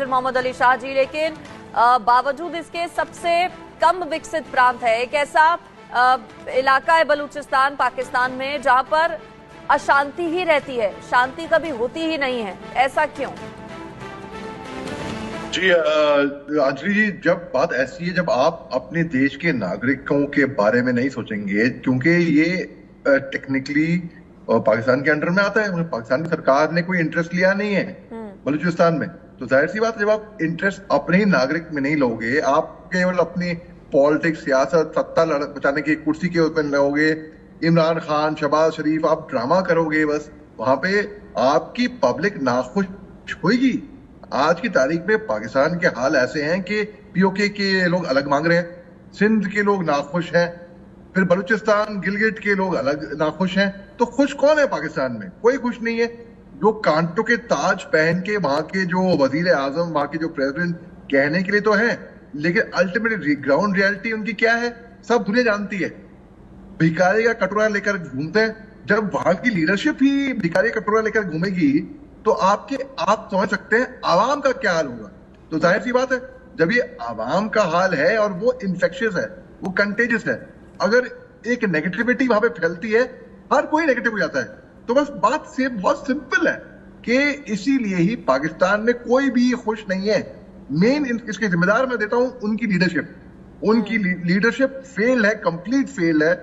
मोहम्मद अली शाह जी, लेकिन बावजूद इसके सबसे कम विकसित प्रांत है, एक ऐसा इलाका है बलूचिस्तान पाकिस्तान में जहां पर अशांति ही रहती है, शांति कभी होती ही नहीं है। ऐसा क्यों? जी अंजलि जी, जब बात ऐसी है, जब आप अपने देश के नागरिकों के बारे में नहीं सोचेंगे, क्योंकि ये टेक्निकली पाकिस्तान के अंडर में आता है, पाकिस्तान की सरकार ने कोई इंटरेस्ट लिया नहीं है बलूचिस्तान में, तो जाहिर सी बात है जब आप इंटरेस्ट अपने ही नागरिक में नहीं लोगे, आप केवल अपनी पॉलिटिक्स, सियासत, सत्ता बचाने की कुर्सी के ऊपर लोगे, इमरान खान, शहबाज शरीफ, आप ड्रामा करोगे, बस वहां पे आपकी पब्लिक नाखुश होगी। आज की तारीख में पाकिस्तान के हाल ऐसे हैं कि पीओके के लोग अलग मांग रहे हैं, सिंध के लोग नाखुश हैं, फिर बलूचिस्तान गिलगिट के लोग अलग नाखुश हैं। तो खुश कौन है पाकिस्तान में? कोई खुश नहीं है। जो कांटों के ताज पहन के वहां के जो वजीर आजम, वहां के जो प्रेसिडेंट कहने के लिए तो है, लेकिन अल्टीमेटली ग्राउंड रियलिटी उनकी क्या है सब दुनिया जानती है। भिखारी का कटोरा लेकर घूमते हैं। जब वहां की लीडरशिप ही भिखारी का कटोरा लेकर घूमेगी तो आप समझ सकते हैं आवाम का क्या हाल होगा। तो जाहिर सी बात है, जब ये आवाम का हाल है और वो इन्फेक्शियस है, वो कंटेजियस है, अगर एक नेगेटिविटी वहां पे फैलती है, हर कोई नेगेटिव हो जाता है। तो बस बात से बहुत सिंपल है कि इसीलिए ही पाकिस्तान में कोई भी खुश नहीं है। मेन इसके जिम्मेदार मैं देता हूं उनकी लीडरशिप। उनकी लीडरशिप फेल है, कंप्लीट फेल है।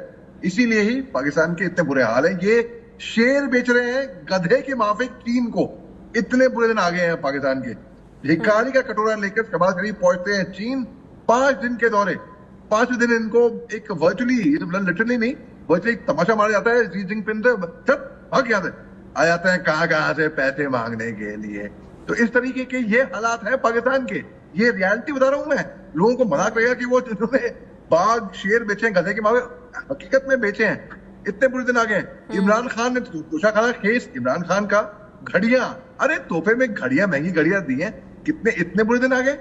इसीलिए ही पाकिस्तान के इतने बुरे हाल हैं। ये शेर बेच रहे हैं गधे के माफिक चीन को। इतने बुरे दिन आ गए हैं पाकिस्तान के। भिखारी का कटोरा लेकर शहबाज शरीफ पहुंचते हैं चीन 5 दिन के दौरे। 5वें दिन इनको एक वर्चुअली, लिटरली नहीं, वर्चुअली तमाशा मारा जाता है। जी जिनपिंग भाग जाते आ जाते हैं कहां से पैसे मांगने के लिए। तो इस तरीके के ये हालात हैं पाकिस्तान के। ये रियलिटी बता रहा हूं मैं। लोगों को मना करेगा कि वो जिन्होंने बाघ शेर बेचे हैं गधे के मावे, हकीकत में बेचे हैं। इतने बुरे दिन आ गए। इमरान खान ने तोशाखाना केस, इमरान खान का घड़ियां, अरे तोहफे में घड़ियां, महंगी घड़ियां दी हैं। कितने इतने बुरे दिन आ गए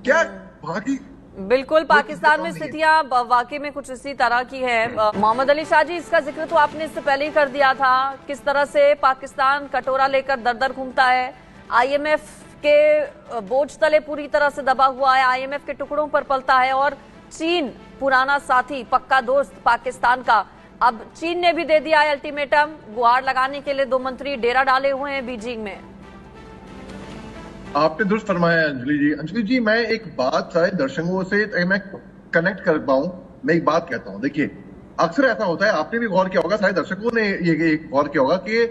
क्या वहां की? बिल्कुल, पाकिस्तान में स्थितियां वाकई में कुछ इसी तरह की है। मोहम्मद अली शाह जी, इसका जिक्र तो आपने इससे पहले ही कर दिया था, किस तरह से पाकिस्तान कटोरा लेकर दर दर घूमता है, आईएमएफ के बोझ तले पूरी तरह से दबा हुआ है, आईएमएफ के टुकड़ों पर पलता है। और चीन, पुराना साथी, पक्का दोस्त पाकिस्तान का, अब चीन ने भी दे दिया है अल्टीमेटम। गुहार लगाने के लिए 2 मंत्री डेरा डाले हुए हैं बीजिंग में। आपने दुरुस्त फरमाया अंजलि जी, मैं एक बात शायद दर्शकों से मैं कनेक्ट कर पाऊं, मैं एक बात कहता हूं। देखिए, अक्सर ऐसा होता है, आपने भी गौर किया होगा, शायद दर्शकों ने ये गौर किया होगा कि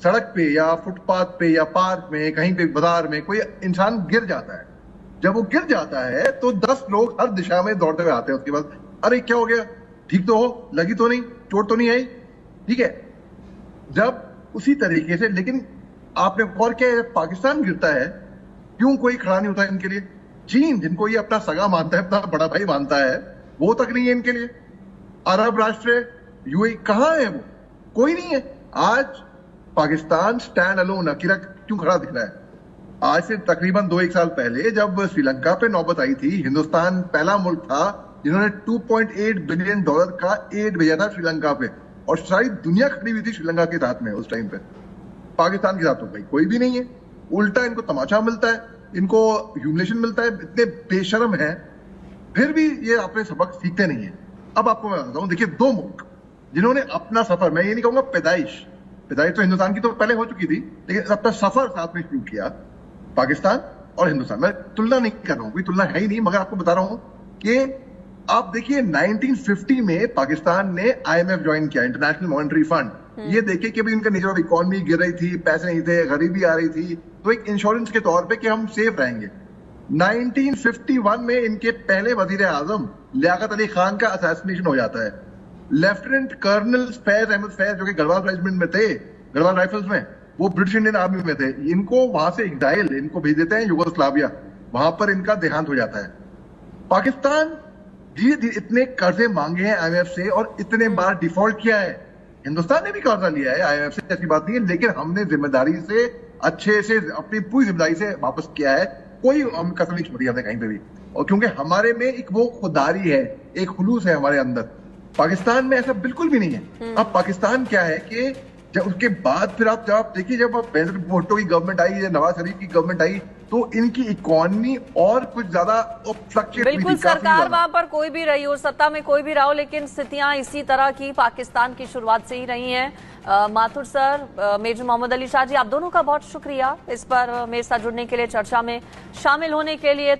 सड़क पे या फुटपाथ पे या पार्क में, कहीं पे बाजार में कोई इंसान गिर जाता है। जब वो गिर जाता है तो 10 लोग हर दिशा में दौड़ते हुए आते हैं। उसके बाद अरे क्या हो गया, ठीक तो हो, लगी तो नहीं, चोट तो नहीं आई, ठीक है। जब उसी तरीके से, लेकिन आपने गौर किया, जब पाकिस्तान गिरता है क्यों कोई खड़ा नहीं होता इनके लिए? चीन, जिनको ये अपना सगा मानता है, अपना बड़ा भाई मानता है, वो तक नहीं है इनके लिए। अरब राष्ट्र, यूएई, कहां है वो? कोई नहीं है। आज पाकिस्तान स्टैंड अलोन अकेला क्यों खड़ा दिख रहा है? आज से तकरीबन 2-1 साल पहले जब श्रीलंका पे नौबत आई थी, हिंदुस्तान पहला मुल्क था जिन्होंने $2.8 बिलियन का एड भेजा था श्रीलंका पे, और सारी दुनिया खड़ी हुई थी श्रीलंका के साथ में उस टाइम पे। पाकिस्तान के साथ तो भाई कोई भी नहीं है। उल्टा इनको तमाचा मिलता है, इनको ह्यूमिलेशन मिलता है। इतने बेशर्म है, फिर भी ये अपने सबक सीखते नहीं है। अब आपको मैं बताता हूं, देखिए, 2 मुल्क जिन्होंने अपना सफर, मैं ये नहीं कहूंगा पैदाइश तो हिंदुस्तान की तो पहले हो चुकी थी, लेकिन अपना सफर साथ में शुरू किया, पाकिस्तान और हिंदुस्तान। मैं तुलना नहीं कर रहा हूं, कोई तुलना है ही नहीं, मगर आपको बता रहा हूं कि आप देखिए 1950 में पाकिस्तान ने IMF ज्वाइन किया, इंटरनेशनल मॉनेटरी फंड। ये देखिए कि भाई उनका नेचर ऑफ इकोनॉमी गिर रही थी, पैसे नहीं थे, गरीबी आ रही थी, तो एक इंश्योरेंस के तौर पे कि हम सेफ रहेंगे। 1951 में इनके पहले वजीर आजम लियाकत अली खान का असैसिनेशन हो जाता है। लेफ्टिनेंट कर्नल फैज अहमद फैज, जो कि गढ़वाल रेजिमेंट में थे, गढ़वाल राइफल्स में, वो ब्रिटिश इंडियन आर्मी में थे, इनको वहां से एक्साइल, इनको भेज देते हैं यूगोस्लाविया, वहां पर इनका देहांत हो जाता है। पाकिस्तान धीरे धीरे इतने कर्जे मांगे हैं IMF से और इतने बार डिफॉल्ट किया है। हिंदुस्तान ने भी कर्जा लिया है IMF से, ऐसी बात नहीं है, लेकिन हमने जिम्मेदारी से, अच्छे से, अपनी पूरी जिम्मेदारी से वापस किया है। कोई हम कसर नहीं छोड़ी हमने कहीं पे भी, और क्योंकि हमारे में एक वो खुदारी है, एक खुलूस है हमारे अंदर। पाकिस्तान में ऐसा बिल्कुल भी नहीं है। अब पाकिस्तान क्या है कि जब उसके बाद फिर आप देखिए, जब बेनजीर भुट्टो की गवर्नमेंट आई या नवाज शरीफ की गवर्नमेंट आई, तो इनकी इकोनॉमी और कुछ ज्यादा फ्लक्चुएट हुई बिल्कुल, थी, काफी सरकार ज्यादा। वहां पर कोई भी रही हो, सत्ता में कोई भी रहा हो, लेकिन स्थितियां इसी तरह की पाकिस्तान की शुरुआत से ही रही हैं। माथुर सर, मेजर मोहम्मद अली शाह जी, आप दोनों का बहुत शुक्रिया इस पर मेरे साथ जुड़ने के लिए, चर्चा में शामिल होने के लिए।